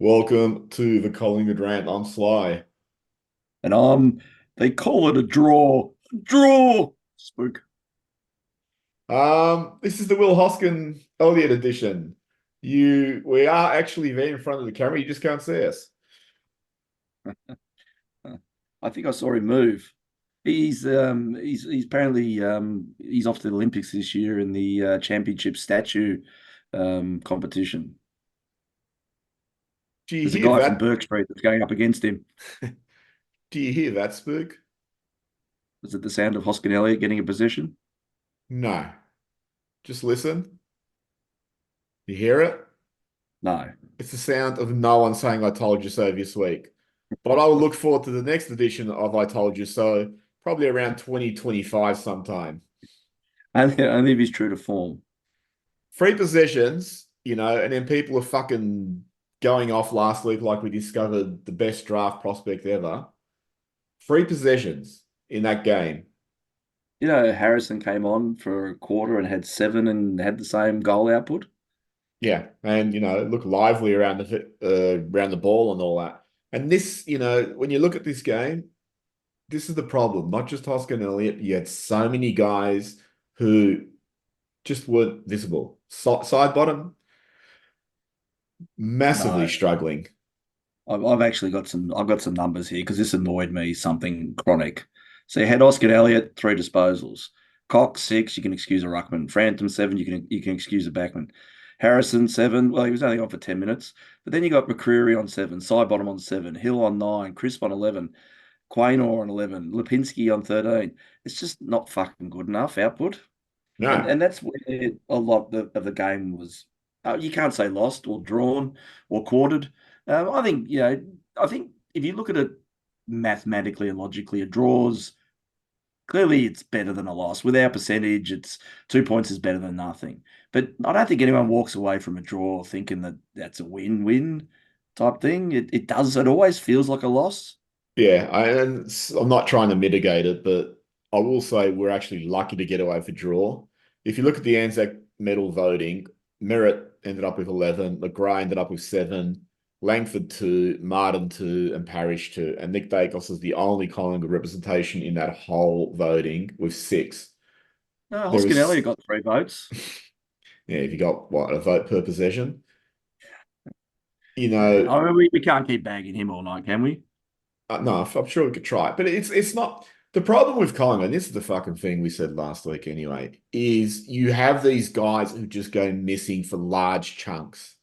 Welcome to the Collingwood Rant. I'm Sly. And they call it a draw. Draw. Spook. This is the Will Hoskin Elliott edition. We are actually there in front of the camera. You just can't see us. I think I saw him move. He's apparently he's off to the Olympics this year in the championship statue competition. Do you There's a hear guy from that? Burke Street that's going up against him. Do you hear that, Spook? Is it the sound of Hoskin Elliott getting a position? No. Just listen. You hear it? No. It's the sound of no one saying "I told you so" this week. But I will look forward to the next edition of "I Told You So," probably around 2025 sometime. Only if he's true to form. Free possessions, and then people are fucking going off last week like we discovered the best draft prospect ever. Free possessions in that game. Harrison came on for a quarter and had seven and had the same goal output. Yeah, and look lively around the ball and all that. And this, when you look at this game, this is the problem. Not just Hoskin Elliott, you had so many guys who just weren't visible. Side bottom, massively No. struggling. I've actually got some numbers here because this annoyed me, something chronic. So you had Oscar Elliott, 3 disposals. Cox, 6, you can excuse a ruckman. Frampton, 7, you can excuse a backman. Harrison, 7, well, he was only on for 10 minutes. But then you got McCreary on 7, Sidebottom on 7, Hill on 9, Crisp on 11, Quaynor on 11, Lipinski on 13. It's just not fucking good enough output. And No. and that's where a lot of the game was. You can't say lost or drawn or quartered. I think I think if you look at it mathematically and logically, a draws clearly it's better than a loss. With our percentage, it's 2 points is better than nothing. But I don't think anyone walks away from a draw thinking that that's a win-win type thing. It does. It always feels like a loss. Yeah, I'm not trying to mitigate it, but I will say we're actually lucky to get away with a draw. If you look at the Anzac medal voting, Merritt ended up with 11, McGrath ended up with 7, Langford 2, Martin 2, and Parrish 2. And Nick Dacos is the only Collingwood representation in that whole voting with 6. No, There Hoskin was, Elliott got 3 votes. yeah, if you got what, a vote per possession, you Yeah, know, I mean, we can't keep bagging him all night, can we? No, I'm sure we could try it, but it's not the problem with Collingwood. And this is the fucking thing we said last week anyway. Is you have these guys who just go missing for large chunks,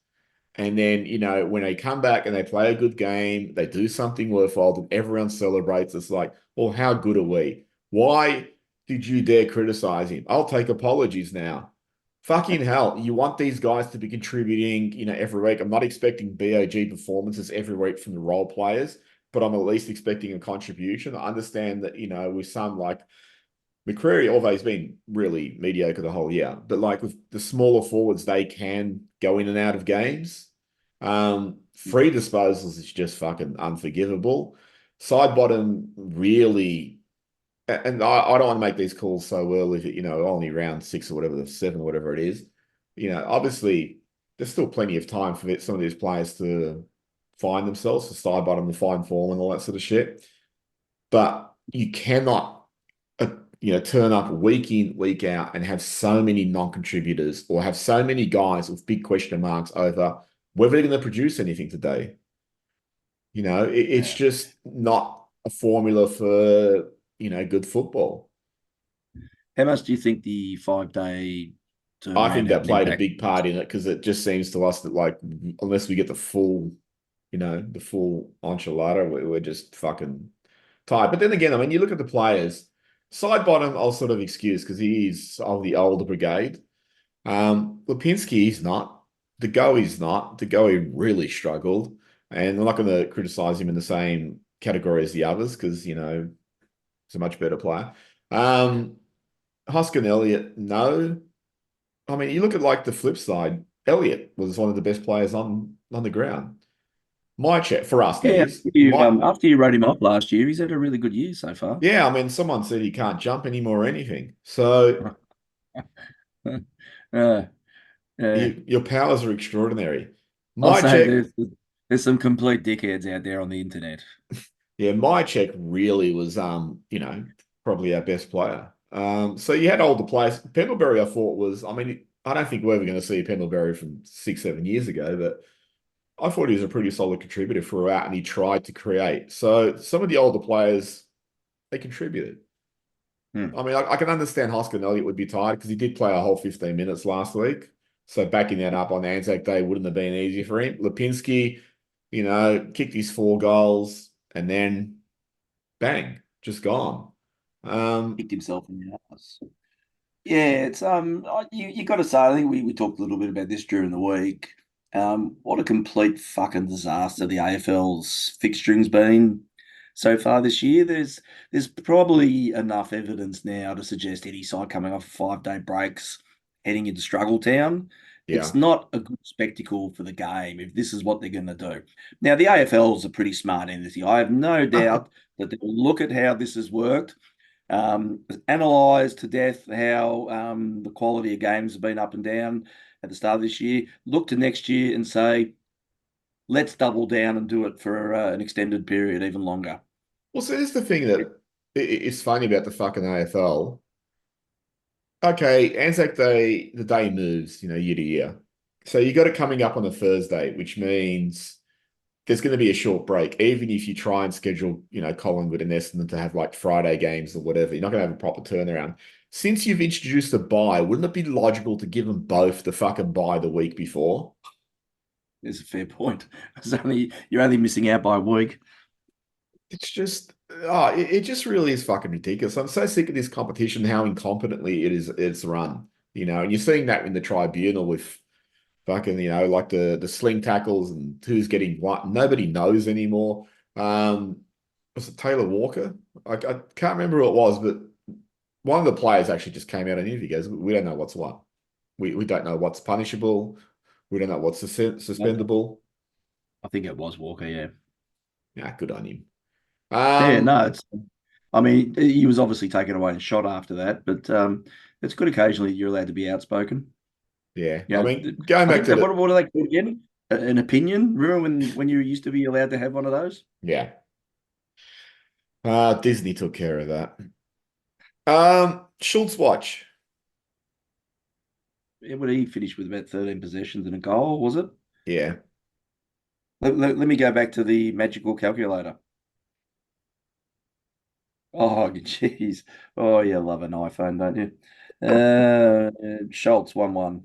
and then when they come back and they play a good game, they do something worthwhile, and everyone celebrates. It's like, well, how good are we? Why did you dare criticize him? I'll take apologies now. Fucking hell, you want these guys to be contributing, every week. I'm not expecting BOG performances every week from the role players, but I'm at least expecting a contribution. I understand that, with some like McCreary, although he's been really mediocre the whole year, but like with the smaller forwards, they can go in and out of games. Free disposals is just fucking unforgivable. Side bottom really, and I don't want to make these calls so early, only round 6 or whatever, the 7 or whatever it is. Obviously, there's still plenty of time for some of these players to find themselves, for side bottom to find form and all that sort of shit. But you cannot, turn up week in, week out and have so many non-contributors or have so many guys with big question marks over whether they're going to produce anything today. It's Yeah. just not a formula for, good football. How much do you think the 5 day I tournament think had that an played a impact? big part in it because it just seems to us that like unless we get the full enchilada, we're just fucking tired. But then again, I mean, you look at the players. Side bottom, I'll sort of excuse because he's of the older brigade. Lipinski, he's not. He's not. He really struggled. And I'm not going to criticize him in the same category as the others because, he's a much better player. Um, Hoskin Elliott, no. I mean, you look at like the flip side, Elliott was one of the best players on the ground. My check for us, that Yeah, is. My after you wrote him off last year, he's had a really good year so far. Yeah, I mean, someone said he can't jump anymore or anything. So uh, uh, your powers are extraordinary. I'll My say check, this. There's some complete dickheads out there on the internet. Yeah, my check really was, probably our best player. So you had older players. Pendlebury, I thought was, I mean, I don't think we're ever going to see Pendlebury from 6, 7 years ago, but I thought he was a pretty solid contributor throughout, and he tried to create. So some of the older players, they contributed. Hmm. I mean, I can understand Hoskins Elliott would be tired because he did play a whole 15 minutes last week. So backing that up on Anzac Day wouldn't have been easy for him. Lipinski, kicked his 4 goals and then bang, just gone. Um, Kicked himself in the ass. Yeah, it's you got to say, I think we talked a little bit about this during the week. What a complete fucking disaster the AFL's fixturing's been so far this year. There's probably enough evidence now to suggest any side coming off 5 day breaks heading into struggle town. It's yeah. not a good spectacle for the game if this is what they're going to do. Now the AFL's a pretty smart entity. I have no doubt that they will look at how this has worked, analysed to death how the quality of games have been up and down at the start of this year. Look to next year and say, let's double down and do it for an extended period, even longer. Well, so here's the thing that is funny about the fucking AFL. Okay, Anzac Day, the day moves, year to year. So you got it coming up on a Thursday, which means there's going to be a short break. Even if you try and schedule, Collingwood and Essendon to have like Friday games or whatever, you're not going to have a proper turnaround. Since you've introduced a bye, wouldn't it be logical to give them both the fucking bye the week before? Is a fair point. You're only missing out by a week. It's just, it just really is fucking ridiculous. I'm so sick of this competition, how incompetently it's run, and you're seeing that in the tribunal with fucking, like the sling tackles and who's getting what. Nobody knows anymore. Was it Taylor Walker? I can't remember who it was, but one of the players actually just came out and interview goes, we don't know what's what. We don't know what's punishable. We don't know what's suspendable. I think it was Walker, yeah. Yeah, good on him. Yeah, Um, no, I mean, he was obviously taken away and shot after that, but it's good occasionally you're allowed to be outspoken. yeah. You I know, mean, going I back think to that the what are they called again? An opinion? Remember when you used to be allowed to have one of those? yeah. Disney took care of that. Schultz watch. Yeah, what he finished with about 13 possessions and a goal, was it? Yeah. Let me go back to the magical calculator. Oh, jeez. Oh, you love an iPhone, don't you? Schultz 1-1.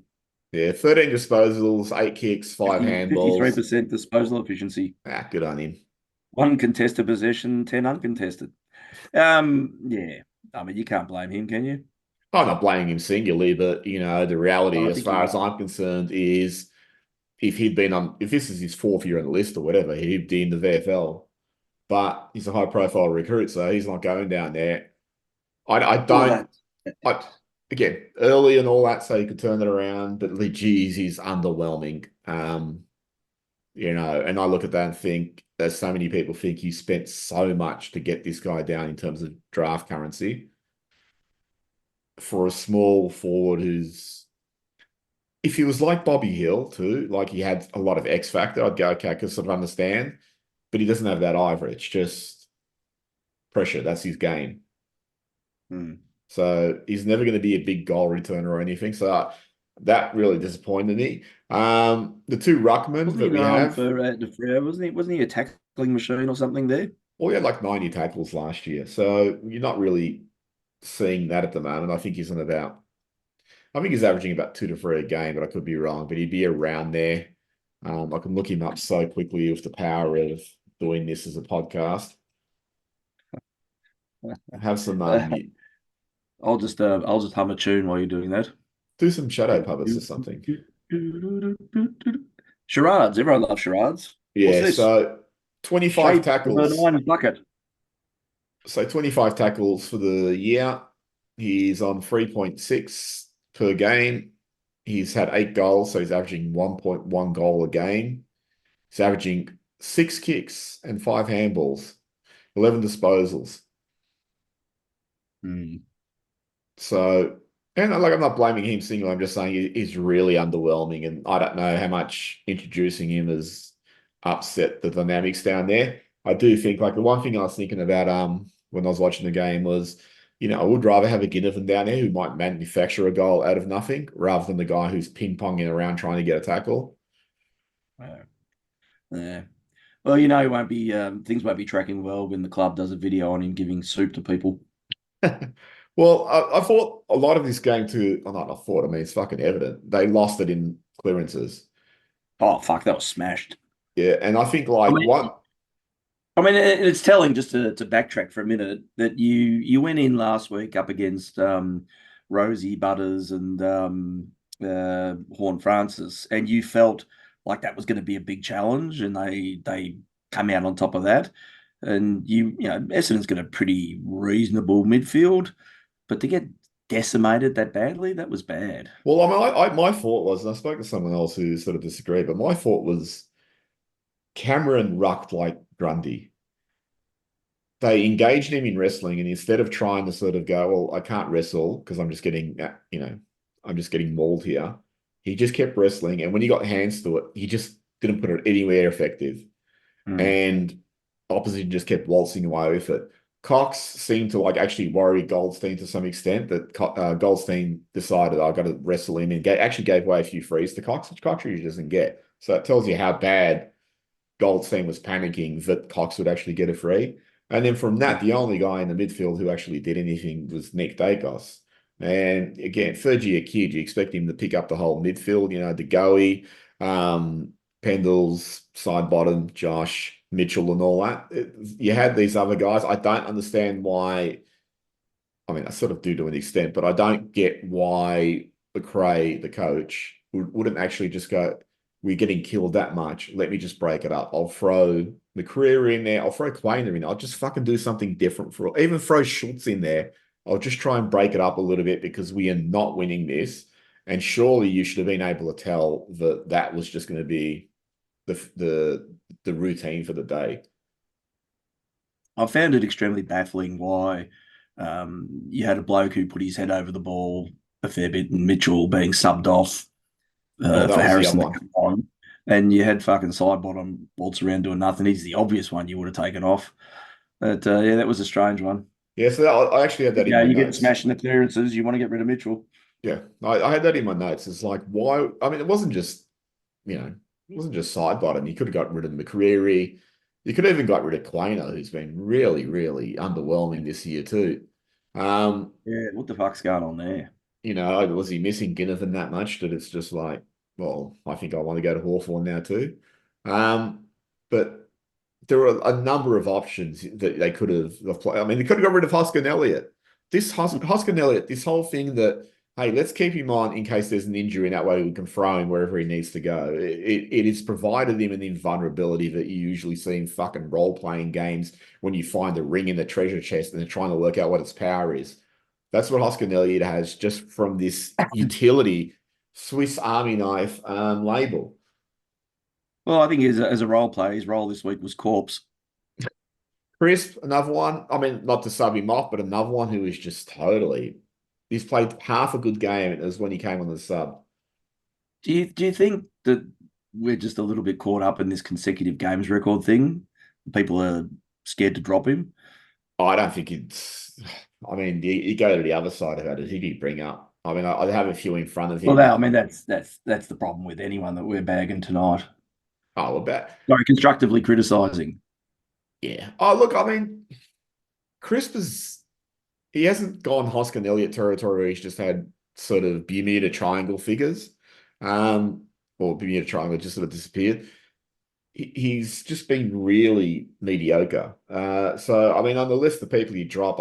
Yeah. 13 disposals, 8 kicks, 5 handballs. 53% disposal efficiency. Good on him. One contested possession, 10 uncontested. Yeah. I mean, you can't blame him, can you? I'm not blaming him singularly, but the reality, Oh, I as think far you as are. I'm concerned, is if this is his fourth year on the list or whatever, he'd be in the VFL. But he's a high profile recruit, so he's not going down there. I Well, don't I again early and all that, so you could turn it around, but geez, he's underwhelming. And I look at that and think there's so many people think you spent so much to get this guy down in terms of draft currency for a small forward who's if he was like Bobby Hill too, like he had a lot of X factor, I'd go, okay, I can sort of understand, but he doesn't have that either. It's just pressure. That's his game. hmm. So he's never going to be a big goal returner or anything. So that really disappointed me. The two ruckmen Wasn't he that we known have, for wasn't he? Wasn't he a tackling machine or something there? well, he had like 90 tackles last year. So you're not really seeing that at the moment. I think he's averaging about 2 to 3 a game, but I could be wrong. But he'd be around there. I can look him up so quickly with the power of doing this as a podcast. Have some I'll just hum a tune while you're doing that. do some shadow puppets or something. Charades. Everyone loves charades. What's Yeah, this? so 25 Shape of a tackles. nine bucket. So 25 tackles for the year. He's on 3.6 per game. He's had 8 goals, so he's averaging 1.1 goal a game. He's averaging 6 kicks and 5 handballs, 11 disposals. Hmm. So, and like I'm not blaming him single, I'm just saying he's really underwhelming, and I don't know how much introducing him has upset the dynamics down there. I do think like the one thing I was thinking about when I was watching the game was, I would rather have a Ginnivan down there who might manufacture a goal out of nothing rather than the guy who's ping-ponging around trying to get a tackle. Yeah. Yeah. Well, you know, he won't be things won't be tracking well when the club does a video on him giving soup to people. Well, I thought a lot of this game too. Oh, not I thought. I mean, it's fucking evident. They lost it in clearances. Oh fuck, that was smashed. Yeah, and I think I like mean, what it's telling just to backtrack for a minute that you went in last week up against Rosie Butters and Horn Francis, and you felt like that was going to be a big challenge, and they come out on top of that. And Essendon's got a pretty reasonable midfield, but to get decimated that badly, that was bad. Well, I mean, my thought was, and I spoke to someone else who sort of disagreed, but my thought was Cameron rucked like Grundy. They engaged him in wrestling, and instead of trying to sort of go, well, I can't wrestle because I'm just getting, I'm just getting mauled here. He just kept wrestling, and when he got hands to it, he just didn't put it anywhere effective, Mm. and opposition just kept waltzing away with it. Cox seemed to like actually worry Goldstein to some extent. That Goldstein decided I've got to wrestle him and actually gave away a few frees to Cox, which Cox usually doesn't get. So it tells you how bad Goldstein was panicking that Cox would actually get a free. And then from that, the only guy in the midfield who actually did anything was Nick Dacos. And again, third year kid, you expect him to pick up the whole midfield, De Goey, Pendles, side bottom, Josh, Mitchell, and all that. You had these other guys. I don't understand why. I mean, I sort of do to an extent, but I don't get why McRae, the coach, wouldn't actually just go, we're getting killed that much. Let me just break it up. I'll throw McCreary in there. I'll throw Quainer in. I'll just fucking do something different even throw Schultz in there. I'll just try and break it up a little bit because we are not winning this. And surely you should have been able to tell that that was just going to be the routine for the day. I found it extremely baffling why you had a bloke who put his head over the ball a fair bit, and Mitchell being subbed off Oh, that for was the other Harrison to one. come on, and you had fucking side bottom waltz around doing nothing. He's the obvious one you would have taken off. But yeah, that was a strange one. Yeah, so I actually had that in Yeah, my you get notes. smashed in the clearances. You want to get rid of Mitchell. Yeah, I had that in my notes. It's like, why? I mean, it wasn't just, it wasn't just side bottom. You could have got rid of McCreary. You could have even got rid of Quainer, who's been really, really underwhelming this year too. Um, Yeah, what the fuck's going on there? was he missing Ginnivan that much that it's just like, well, I think I want to go to Hawthorn now too. But there were a number of options that they could have played. I mean, they could have got rid of Hoskin Elliott. Hoskin Elliott, this whole thing that, hey, let's keep him on in case there's an injury, and that way we can throw him wherever he needs to go. It has provided him an invulnerability that you usually see in fucking role-playing games when you find a ring in the treasure chest and they're trying to work out what its power is. That's what Hoskin Elliott has just from this utility Swiss Army knife label. Well, I think as a role player, his role this week was corpse. Crisp, another one. I mean, not to sub him off, but another one who is just totally. He's played half a good game. It was when he came on the sub. Do you think that we're just a little bit caught up in this consecutive games record thing? People are scared to drop him. I don't think it's. I mean, you go to the other side of it. Who do you bring up? I mean, I have a few in front of Well, him. I mean that's the problem with anyone that we're bagging tonight. Oh, about Sorry, constructively criticising. yeah. Oh, look, I mean, Crisp is. He hasn't gone Hoskin Elliott territory where he's just had sort of Bermuda Triangle figures, um, or Bermuda Triangle just sort of disappeared. He's just been really mediocre. So I mean, on the list of people you drop,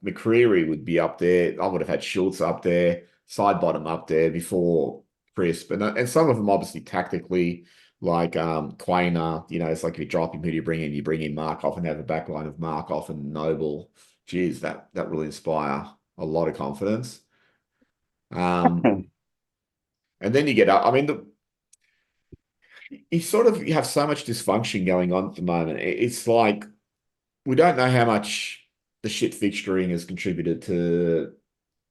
McCreary would be up there. I would have had Schultz up there, side bottom up there before Crisp, and some of them obviously tactically, like Quainer. It's like if you drop him, who do you bring in? You bring in Markov and have a backline of Markov and Noble. Geez, that will inspire a lot of confidence. Um, and then you get up. I mean, you sort of have so much dysfunction going on at the moment. It's like we don't know how much the shit fixturing has contributed to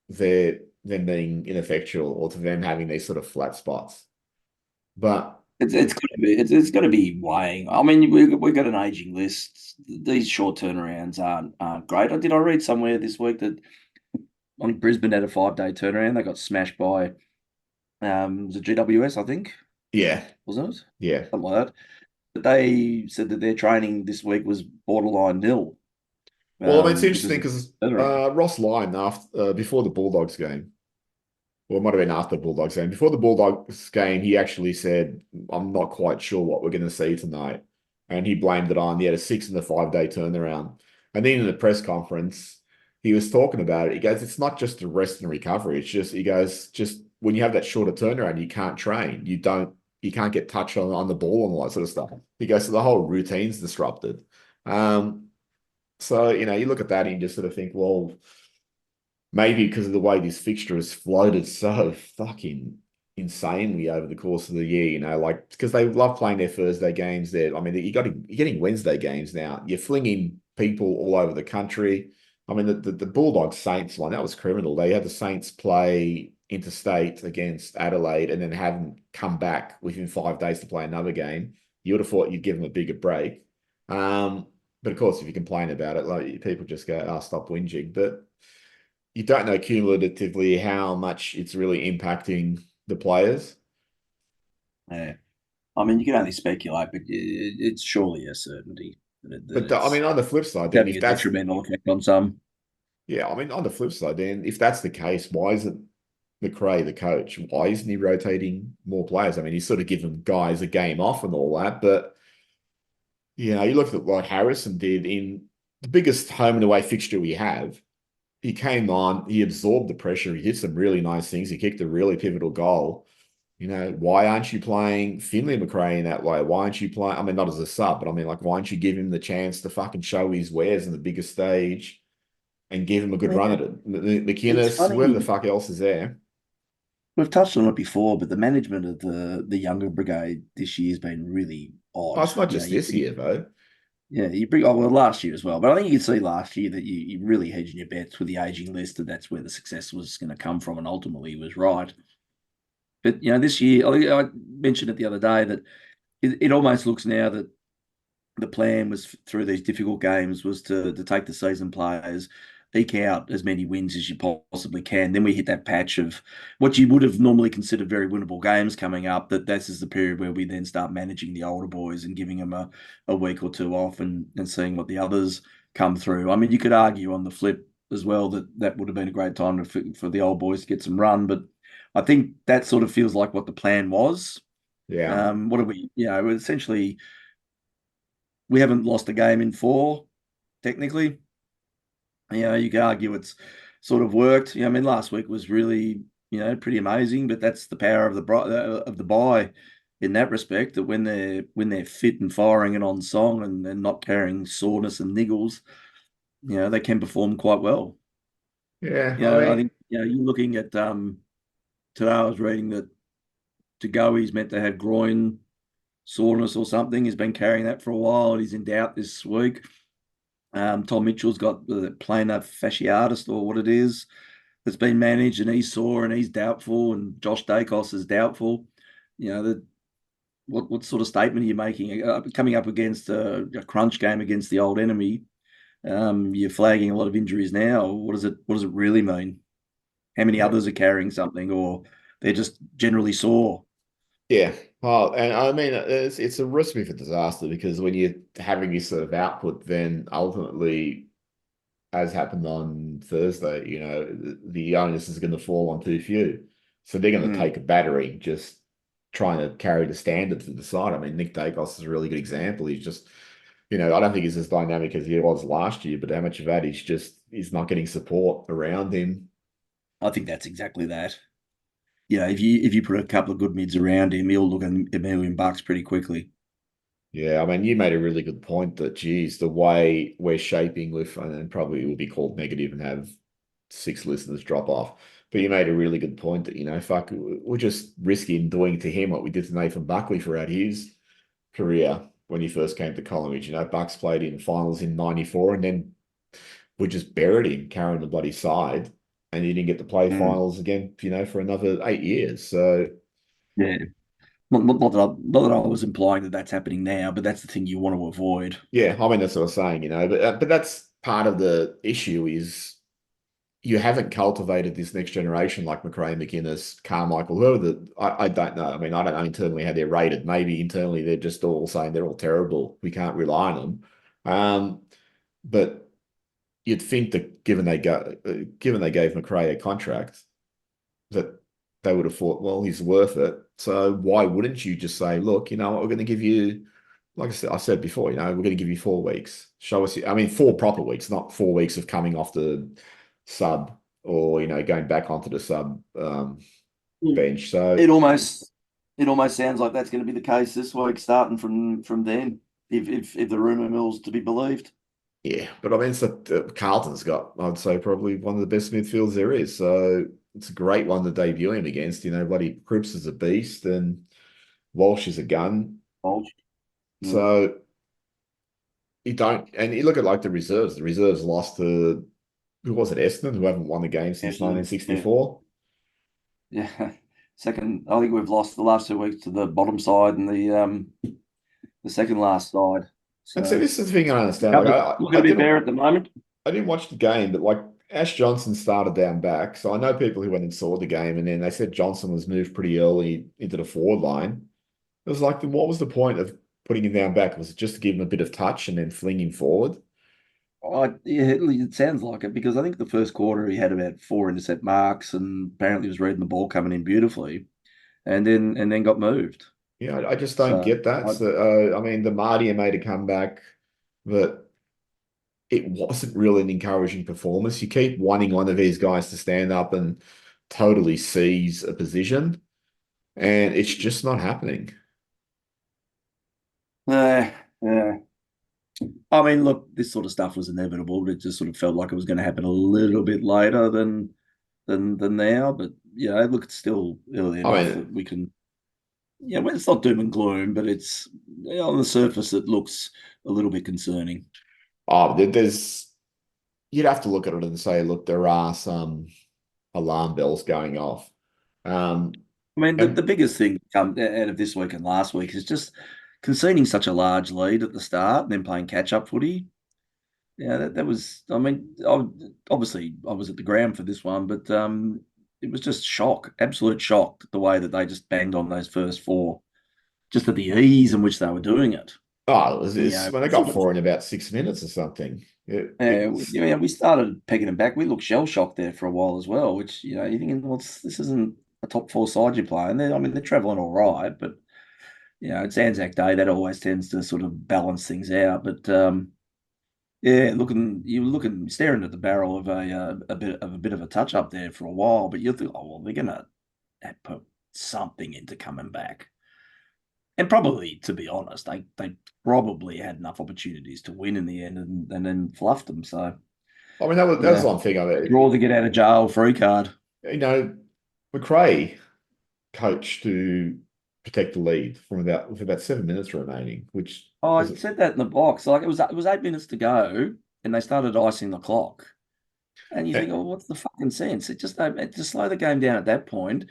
them being ineffectual or to them having these sort of flat spots. But It's got to be weighing. I mean, we got an aging list. These short turnarounds aren't great. I read somewhere this week that on Brisbane had a 5 day turnaround. They got smashed by the GWS, I think, Yeah, wasn't it? yeah. Something like that. But they said that their training this week was borderline nil Well, I mean, it's because interesting of because turnaround. Ross Lyon before the Bulldogs game, or it might have been after the Bulldogs game. Before the Bulldogs game, he actually said, "I'm not quite sure what we're going to see tonight," and he blamed it on he had a 6 and a 5 day turnaround. And then in the press conference, he was talking about it. He goes, "It's not just the rest and recovery. It's just," he goes, "just when you have that shorter turnaround, you can't train. You can't get touched on the ball and all that sort of stuff." He goes, "So the whole routine's disrupted." Um, so, you look at that and you just sort of think, well, maybe because of the way this fixture has floated so fucking insanely over the course of the year, like because they love playing their Thursday games there. I mean, you're getting Wednesday games now. You're flinging people all over the country. I mean, the Bulldogs Saints one, that was criminal. They had the Saints play interstate against Adelaide and then have them come back within 5 days to play another game. You would have thought you'd give them a bigger break. Um, but of course, if you complain about it, like people just go, "Oh, stop whinging." But you don't know cumulatively how much it's really impacting the players. Yeah. I mean, you can only speculate, but it's surely a certainty that But I mean, it's on the flip side, then having if a that's detrimental effect on some. yeah, I mean, on the flip side, then if that's the case, why isn't McRae the coach? Why isn't he rotating more players? I mean, he's sort of given guys a game off and all that, but you look at what Harrison did in the biggest home and away fixture we have. He came on, he absorbed the pressure, he did some really nice things, he kicked a really pivotal goal. Why aren't you playing Finley McRae in that way? Why aren't you playing? I mean, not as a sub, but I mean, like, why don't you give him the chance to fucking show his wares in the biggest stage and give him a good Yeah, run at it? it's McInnes, whoever the funny. fuck else is there. We've touched on it before, but the management of the younger brigade this year has been really Oh, odd. it's not You know, just this year, though. you bring oh well last year as well, but I think you can see last year that you really hedging your bets with the aging list, and that's where the success was going to come from, and ultimately was right. But this year, I mentioned it the other day that it almost looks now that the plan was through these difficult games was to take the season players, eke out as many wins as you possibly can. Then we hit that patch of what you would have normally considered very winnable games coming up. That this is the period where we then start managing the older boys and giving them a week or two off and seeing what the others come through. I mean, you could argue on the flip as well that would have been a great time for the old boys to get some run, but I think that sort of feels like what the plan was. Yeah. What are we? Essentially we haven't lost a game in 4, technically. You could argue it's sort of worked. I mean, last week was really, pretty amazing, but that's the power of the buy in that respect. That when they're fit and firing and on song and not carrying soreness and niggles, they can perform quite well. Yeah. I I mean, think you're looking at today. I was reading that to go, he's meant to have groin soreness or something. He's been carrying that for a while, and he's in doubt this week. Tom Mitchell's got the plantar fasciitis or what it is that's been managed, and he's sore and he's doubtful, and Josh Dacos is doubtful. What sort of statement are you making? Coming up against a crunch game against the old enemy, you're flagging a lot of injuries now. What does it really mean? How many others are carrying something, or they're just generally sore? yeah. Oh, and I mean, it's a recipe for disaster because when you're having this sort of output, then ultimately, as happened on Thursday, the onus is going to fall on too few. So they're going to Mm. take a battering just trying to carry the standard to the side. I mean, Nick Dacos is a really good example. He's just, I don't think he's as dynamic as he was last year, but how much of that he's not getting support around him. I think that's exactly that. If you put a couple of good mids around him, he'll look $1 million pretty quickly. Yeah, I mean, you made a really good point that, geez, the way we're shaping with, and probably it will be called negative and have 6 listeners drop off. But you made a really good point that, fuck, we're just risking doing to him what we did to Nathan Buckley throughout his career when he first came to Collingwood. Bucks played in finals in '94 and then we just buried him carrying the bloody side and he didn't get to play Mm. finals again, for another 8 years. So, Yeah. not that I was implying that that's happening now, but that's the thing you want to avoid. Yeah, I mean that's what I was saying, but that's part of the issue is you haven't cultivated this next generation like McRae, McInnes, Carmichael, whoever I don't know. I mean, I don't know internally how they're rated. Maybe internally they're just all saying they're all terrible. We can't rely on them. But you'd think that given they gave McRae a contract, that they would have thought, well, he's worth it. So why wouldn't you just say, look, you know what, we're going to give you, like I said before, we're going to give you 4 weeks. Show us, I mean, 4 proper weeks, not 4 weeks of coming off the sub or, going back onto the sub Mm. bench. So, It almost it almost sounds like that's going to be the case this week, starting from then, if the rumor mill's to be believed. yeah, but I mean, Carlton's got, I'd say, probably one of the best midfields there is. So it's a great one to debut him against. Bloody Cripps is a beast and Walsh is a gun. Bulge. Mm. So you don't, and you look at like the reserves. The reserves lost to, who was it, Essendon, who haven't won the game since Essendon, yeah, 1964. yeah. Second, I think we've lost the last 2 weeks to the bottom side and the second last side. And so So this is the thing I understand. yeah, Like but looking a bit bare at the moment. I didn't watch the game, but like Ash Johnson started down back. So I know people who went and saw the game, and then they said Johnson was moved pretty early into the forward line. It was like, then what was the point of putting him down back? Was it just to give him a bit of touch and then fling him forward? Yeah, it sounds like it because I think the first quarter he had about 4 intercept marks and apparently was reading the ball coming in beautifully, and then got moved. I just don't So get that. I, So, I mean, the Mardia made a comeback, but it wasn't really an encouraging performance. You keep wanting one of these guys to stand up and totally seize a position, and it's just not happening. uh, yeah. I mean, look, this sort of stuff was inevitable, but it just sort of felt like it was going to happen a little bit later than now. But yeah, look, it's still early I enough that mean, we can. Yeah, well, it's not doom and gloom, but it's on the surface it looks a little bit concerning. there's you'd have to look at it and say, look, there are some alarm bells going off. Um, I mean, the and biggest thing come out of this week and last week is just conceding such a large lead at the start and then playing catch up footy. Yeah, that was. I mean, obviously I was at the ground for this one, but it was just shock, absolute shock, the way that they just banged on those first four, just at the ease in which they were doing it. it's when they got four in about 6 minutes or something. We started pegging them back. We looked shell shocked there for a while as well, which you're thinking, well, this isn't a top four side you play, and I mean, they're traveling all right, but it's Anzac Day. That always tends to sort of balance things out. But yeah, you're looking staring at the barrel of a bit of a touch up there for a while, but you think, oh well, they're gonna put something into coming back. And probably, to be honest, they probably had enough opportunities to win in the end and then fluffed them. So I mean, that was yeah, one thing. I draw mean, the get out of jail free card. you know, McRae coached to protect the lead with about 7 minutes remaining, which Oh, I was said that in the box. Like it was 8 minutes to go, and they started icing the clock. And you think, oh, what's the fucking sense? It just slow the game down at that point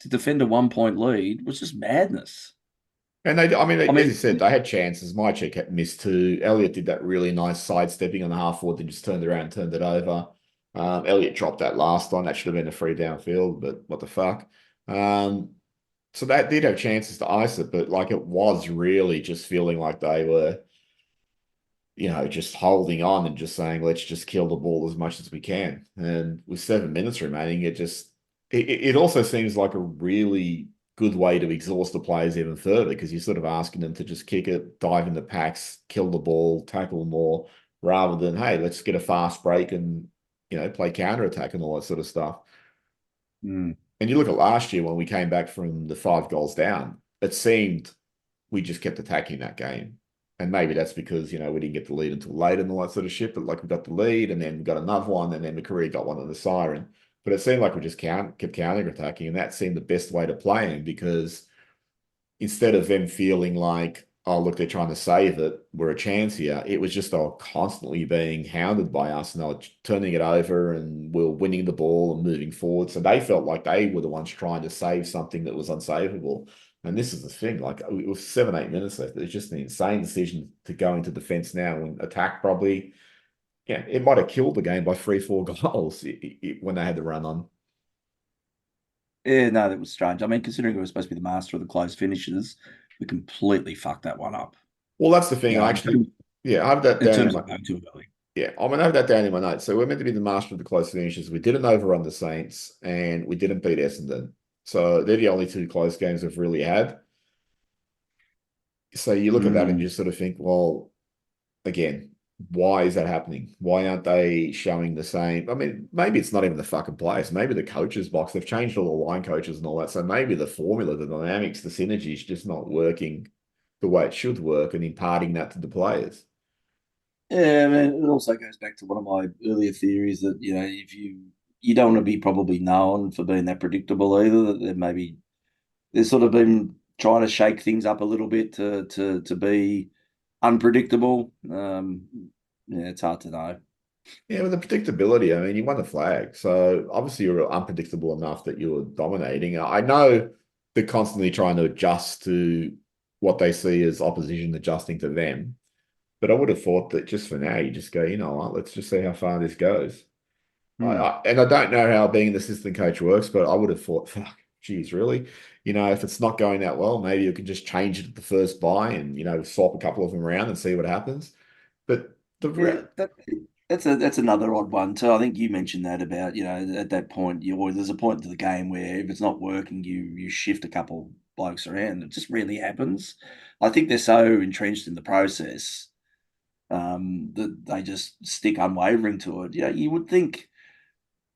to defend a 1 point lead was just madness. and I mean, I as you mean, said, they had chances. Mychek had missed two. Elliott did that really nice sidestepping on the half forward, then just turned around and turned it over. Elliott dropped that last one. That should have been a free downfield, but what the fuck? Um, so that did have chances to ice it, but like it was really just feeling like they were, just holding on and just saying, let's just kill the ball as much as we can. And with 7 minutes remaining, it also seems like a really good way to exhaust the players even further because you're sort of asking them to just kick it, dive in the packs, kill the ball, tackle more, rather than, hey, let's get a fast break and, play counter attack and all that sort of stuff. mm, And you look at last year when we came back from the 5 goals down, it seemed we just kept attacking that game. And maybe that's because, we didn't get the lead until late and all that sort of shit. But like we got the lead and then we got another one and then McCreary got one on the siren. But it seemed like we just kept counter attacking. And that seemed the best way to play him because instead of them feeling like, oh, look, they're trying to save it, we're a chance here. It was just they were constantly being hounded by us and they were turning it over and we were winning the ball and moving forward. So they felt like they were the ones trying to save something that was unsavable. And this is the thing, like it was 7, 8 minutes left. It's just an insane decision to go into defense now and attack probably. Yeah, it might have killed the game by 3, 4 goals when they had the run on. Yeah, no, that was strange. I mean, considering we were supposed to be the master of the close finishes, we completely fucked that one up. Well, that's the thing. Yeah, I actually, yeah, I have that in down in terms my, of going too early. yeah, I'm gonna have that down in my notes. So we're meant to be the master of the close finishes. We didn't overrun the Saints, and we didn't beat Essendon. So they're the only two close games we've really had. So you look at that and Mm. you sort of think, well, again, why is that happening? Why aren't they showing the same? I mean, maybe it's not even the fucking players. Maybe the coaches box. They've changed all the line coaches and all that. So maybe the formula, the dynamics, the synergy is just not working the way it should work and imparting that to the players. Yeah, I mean, it also goes back to one of my earlier theories that if you don't want to be probably known for being that predictable either. That there maybe they've sort of been trying to shake things up a little bit to be unpredictable. Yeah, it's hard to know. Yeah, with the predictability, I mean, you won the flag. So obviously you're unpredictable enough that you're dominating. I know they're constantly trying to adjust to what they see as opposition adjusting to them. But I would have thought that just for now, you just go, you know what, let's just see how far this goes. Hmm. And I don't know how being an assistant coach works, but I would have thought, fuck, geez, really? If it's not going that well, maybe you can just change it at the first buy and, swap a couple of them around and see what happens. But the Yeah, re that's another odd one too. I think you mentioned that about at that point there's a point to the game where if it's not working, you shift a couple blokes around. It just really happens. I think they're so entrenched in the process that they just stick unwavering to it. You would think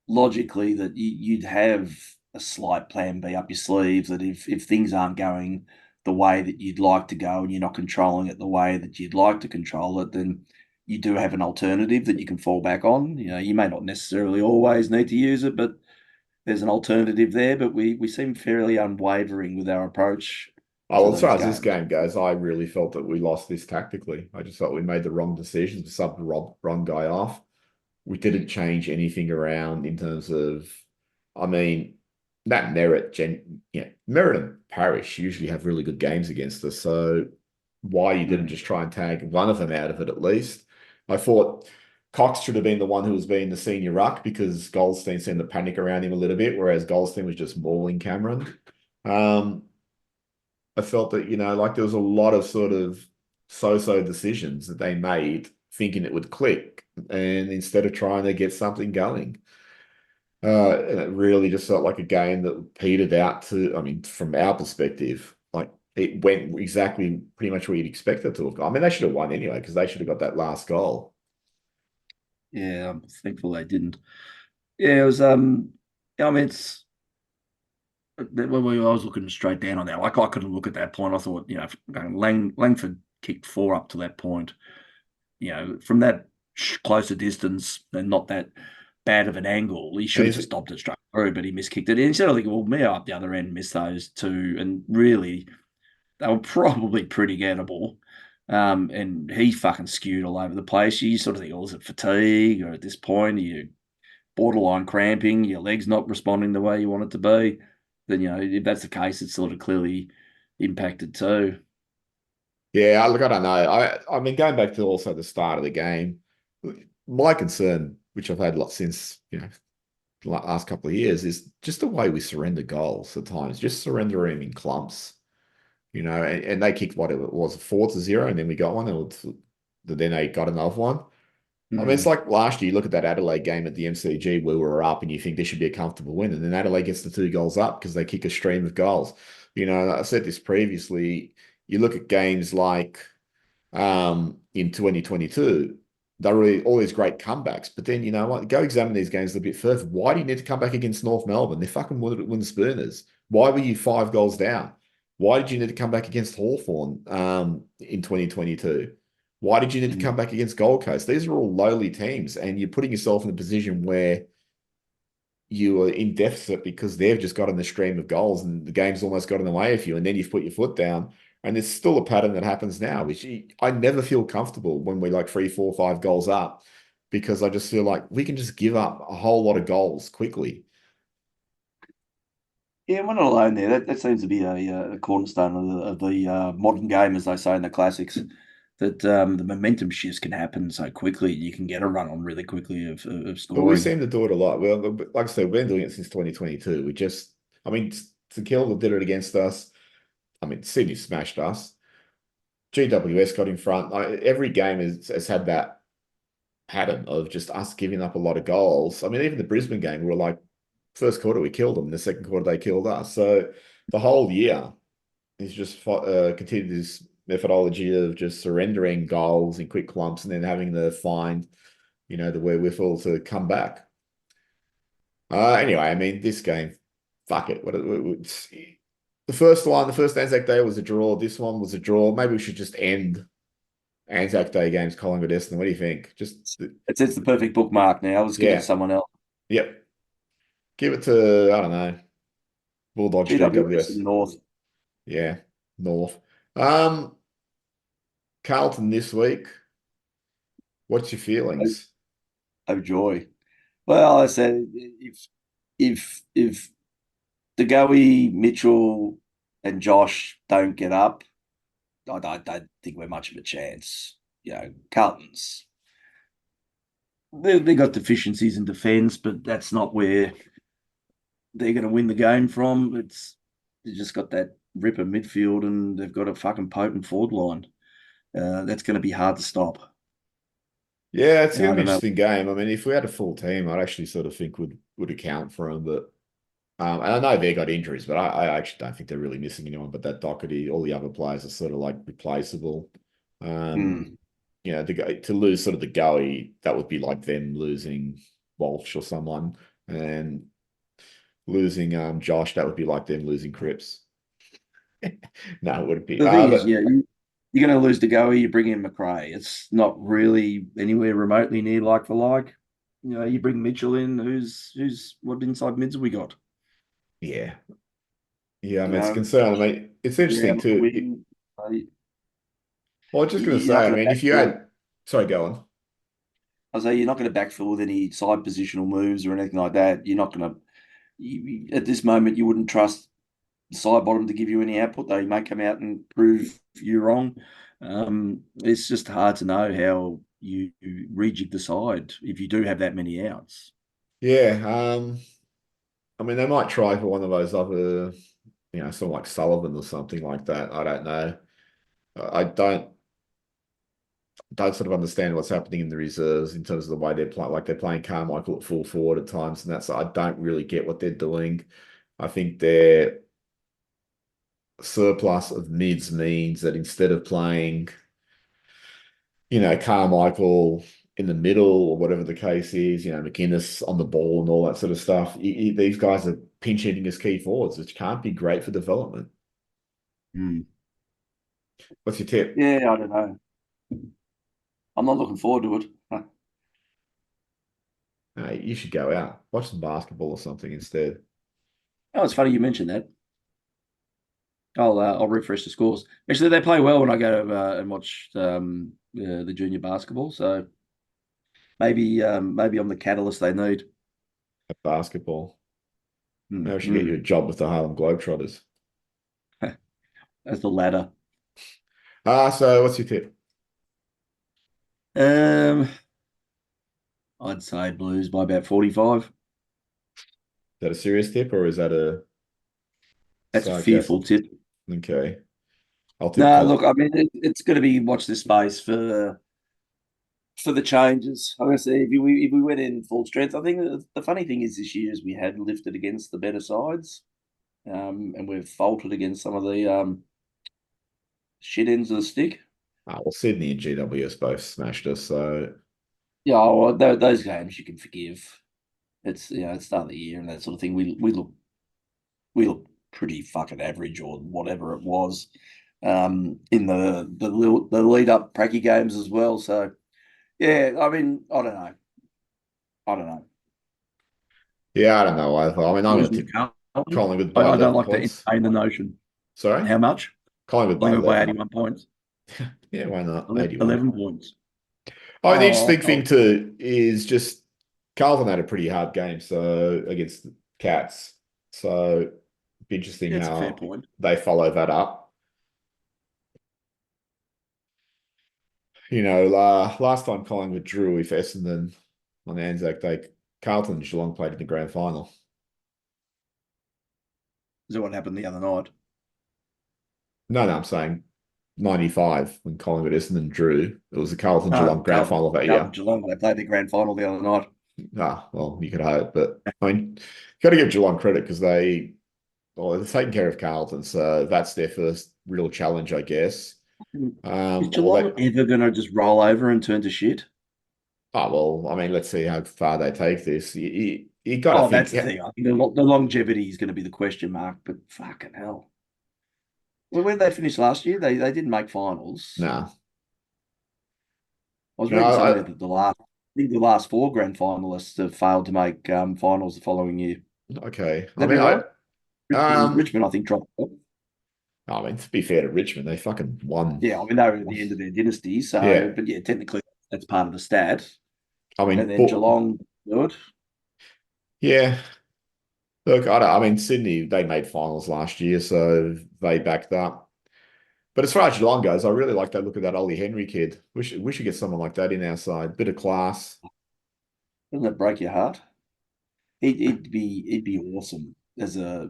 logically that you'd have a slight plan B up your sleeve that if things aren't going the way that you'd like to go and you're not controlling it the way that you'd like to control it, then you do have an alternative that you can fall back on. You may not necessarily always need to use it, but there's an alternative there. But we seem fairly unwavering with our approach Oh, to well, as far these as this games. game goes, I really felt that we lost this tactically. I just thought we made the wrong decisions. We subbed the wrong guy off. We didn't change anything around in terms of, I mean, that Merritt and Parish usually have really good games against us. So why you didn't Mm. just try and tag one of them out of it at least? I thought Cox should have been the one who was being the senior ruck because Goldstein seemed to panic around him a little bit, whereas Goldstein was just mauling Cameron. Um, I felt that, like there was a lot of sort of so-so decisions that they made thinking it would click. And instead of trying to get something going, and it really just felt like a game that petered out to, I mean, from our perspective, like it went exactly pretty much where you'd expect it to have gone. I mean, they should have won anyway, because they should have got that last goal. Yeah, I'm thankful they didn't. Yeah, it was I mean it's I was looking straight down on that. Like I couldn't look at that point. I thought, Langford kicked four up to that point. From that closer distance and not that bad of an angle, he And should have he's, just stopped it straight through, but he miskicked it. And instead of thinking, well, me up the other end missed those two, and really they were probably pretty gettable. And he fucking skewed all over the place. You sort of think, oh, is it fatigue, or at this point, are you borderline cramping, your legs not responding the way you want it to be? Then if that's the case, it's sort of clearly impacted too. yeah, look, I don't know. I mean, going back to also the start of the game, my concern, which I've had a lot since, the last couple of years, is just the way we surrender goals at times, just surrender them in clumps. And they kicked what it was, 4-0, and then we got one, and then they got another one. I mean, it's Mm. like last year, you look at that Adelaide game at the MCG where we were up and you think this should be a comfortable win. And then Adelaide gets the 2 goals up because they kick a stream of goals. I said this previously. You look at games like in 2022, they're really all these great comebacks. But then you know what? Go examine these games a bit further. Why do you need to come back against North Melbourne? They're fucking wooden spooners. Why were you 5 goals down? Why did you need to come back against Hawthorn in 2022? Why did you need to Mm. come back against Gold Coast? These are all lowly teams, and you're putting yourself in a position where you are in deficit because they've just got in the stream of goals and the game's almost got in the way of you. And then you've put your foot down. And there's still a pattern that happens now, which I never feel comfortable when we're like 3, 4, 5 goals up because I just feel like we can just give up a whole lot of goals quickly. Yeah, we're not alone there. That seems to be a cornerstone of the modern game, as they say in the classics. That the momentum shifts can happen so quickly. You can get a run on really quickly of But we scoring. seem to do it a lot. Well, like I said, we've been doing it since 2022. I mean, St Kilda did it against us. I mean, Sydney smashed us. GWS got in front. Every game has had that pattern of just us giving up a lot of goals. I mean, even the Brisbane game, we were like, first quarter we killed them, the second quarter they killed us. So the whole year is just continued this methodology of just surrendering goals in quick clumps and then having to find, the wherewithal to come back. Anyway, I mean, this game, fuck it. The first one, the first Anzac Day was a draw. This one was a draw. Maybe we should just end Anzac Day games, Collingwood, Essendon. What do you think? It's the perfect bookmark now. Let's give it to Yeah, someone else. yep. Give it to, I don't know, Bulldogs, GWS in GWS. the north. Yeah, North. Um, Carlton this week. What's your Oh, feelings? oh joy. Well, I said if De Goey, Mitchell, and Josh don't get up, I don't think we're much of a chance. Carlton's they got deficiencies in defence, but that's not where they're going to win the game from. They just got that ripper midfield, and they've got a fucking potent forward line. That's going to be hard to stop. Yeah, it's gonna I be an don't know. interesting game. I mean, if we had a full team, I'd actually sort of think would account for them. But and I know they got injuries, but I actually don't think they're really missing anyone. But that Doherty, all the other players are sort of like replaceable. Um, Mm. to lose sort of the goey, that would be like them losing Walsh or someone, and losing Josh, that would be like them losing Cripps. No, it wouldn't be. The thing is, But you're going to lose De Goey. You bring in McRae. It's not really anywhere remotely near like for like. You bring Mitchell in, who's what inside mids have we got? yeah, yeah. I You mean, it's a know, concern. I Josh, mean, it's yeah, interesting on the too. wing. Well, I was just going to You're not say. I going to mean, if you backfill. had, sorry, go on. I say you're not going to backfill with any side positional moves or anything like that. You're not going to. At this moment, you wouldn't trust the side bottom to give you any output. They may come out and prove you wrong. It's just hard to know how you rejig the side if you do have that many outs. Yeah. I mean, they might try for one of those other, someone like Sullivan or something like that. I don't know. I don't sort of understand what's happening in the reserves in terms of the way they're playing. Like they're playing Carmichael at full forward at times, and that's I don't really get what they're doing. I think their surplus of mids means that instead of playing, Carmichael in the middle or whatever the case is, McInnes on the ball and all that sort of stuff, these guys are pinch hitting as key forwards, which can't be great for development. Mm. What's your tip? Yeah, I don't know. I'm not looking forward to it. You should go out, watch some basketball or something instead. Oh, it's funny you mentioned that. I'll refresh the scores. Actually, they play well when I go and watch the junior basketball. So maybe I'm the catalyst they need. At basketball. Maybe I should get you a Mm. job with the Harlem Globetrotters. As the ladder. So what's your tip? Is Um, I'd say Blues by about 45. that a serious tip or is that a That's a sarcastic? fearful tip. Okay. I'll tip No, look, Colt. I mean, it's going to be watch this space for the changes. I'm going to say if we went in full strength, I think the funny thing is this year is we had lifted against the better sides, and we've faltered against some of the shit ends of the stick. Well, Sydney and GWS both smashed us, so Yeah, well, those games you can forgive. It's start of the year and that sort of thing. We look pretty fucking average or whatever it was in the lead up pracky games as well. So yeah, I mean, I don't know. I don't know. yeah, I don't know either. I mean, I'm going Losing to to tip Carlton, Collingwood by I don't 11 like to points. entertain the notion. Sorry? How much? Collingwood by Collingwood by 11. 81 points. Yeah, why not? 81. 11 points. Oh, the Oh, interesting thing too is just Carlton had a pretty hard game, so against the Cats. So Be interesting Yeah, it's a fair how point. they follow that up. Last time Collingwood drew with Essendon on Anzac Day, Carlton and Geelong played in the grand final. Is that what happened the other night? No, I'm saying 95 when Collingwood Essendon drew. It was the Carlton No, Geelong grand final that Carlton year. Geelong. They played the grand final the other night. Well, you could hope, but I mean, got to give Geelong credit because they're taking care of Carlton, so that's their first real challenge, I guess. Is Well, Geelong ever going to just roll over and turn to shit? I mean, let's see how far they take this. You got to Oh, think, that's the yeah, thing. I think the longevity is going to be the question mark, but fucking hell. Well, where did they finish last year? They didn't make finals. no, I was no, reading somewhere that I think the last four grand finalists have failed to make finals the following year. okay. Would that be right? Um, Richmond, I think, dropped off. I mean, to be fair to Richmond, they fucking won. Yeah, I mean, they were at the end of their dynasty. So, Yeah, but yeah, technically that's part of the stat. I And mean, then Geelong do it. yeah. Look, I mean, Sydney, they made finals last year, so they backed up. But as far as Geelong goes, I really like that look at that Ollie Henry kid. We should get someone like that in our side. Bit of class. Doesn't that break your heart? It'd be awesome as a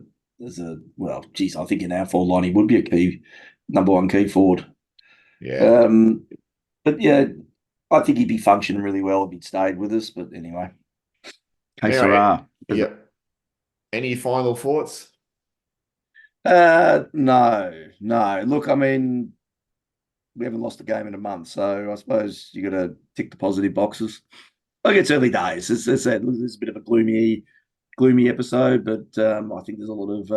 well, geez, I think in our forward line he would be a key number one key forward. Yeah. Um, but yeah, I think he'd be functioning really well if he'd stayed with us. But anyway, que Anyway, sera. yeah. Any final thoughts? No, no. Look, I mean, we haven't lost a game in a month, so I suppose you got to tick the positive boxes. Look, it's early days. As I said, this is a bit of a gloomy episode, but I think there's a lot of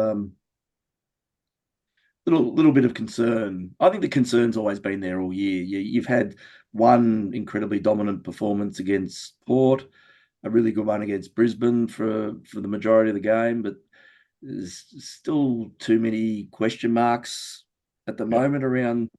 little bit of concern. I think the concern's always been there all year. You've had one incredibly dominant performance against Port, a really good one against Brisbane for the majority of the game, but there's still too many question marks at the Yep. moment around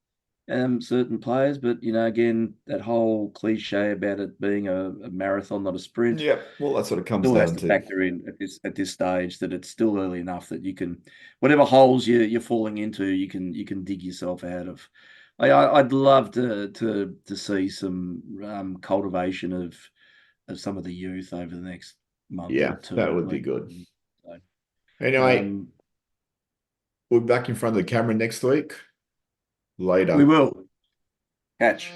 certain players. But again, that whole cliche about it being a marathon, not a sprint, Yep. Well, that's what it comes still has down to to. factor in at this stage that it's still early enough that you can whatever holes you're falling into you can dig yourself out of. I'd love to see some cultivation of some of the youth over the next month or Yeah, two that at would be least. good. So, Anyway, um, we'll be back in front of the camera next week. we Later. will catch.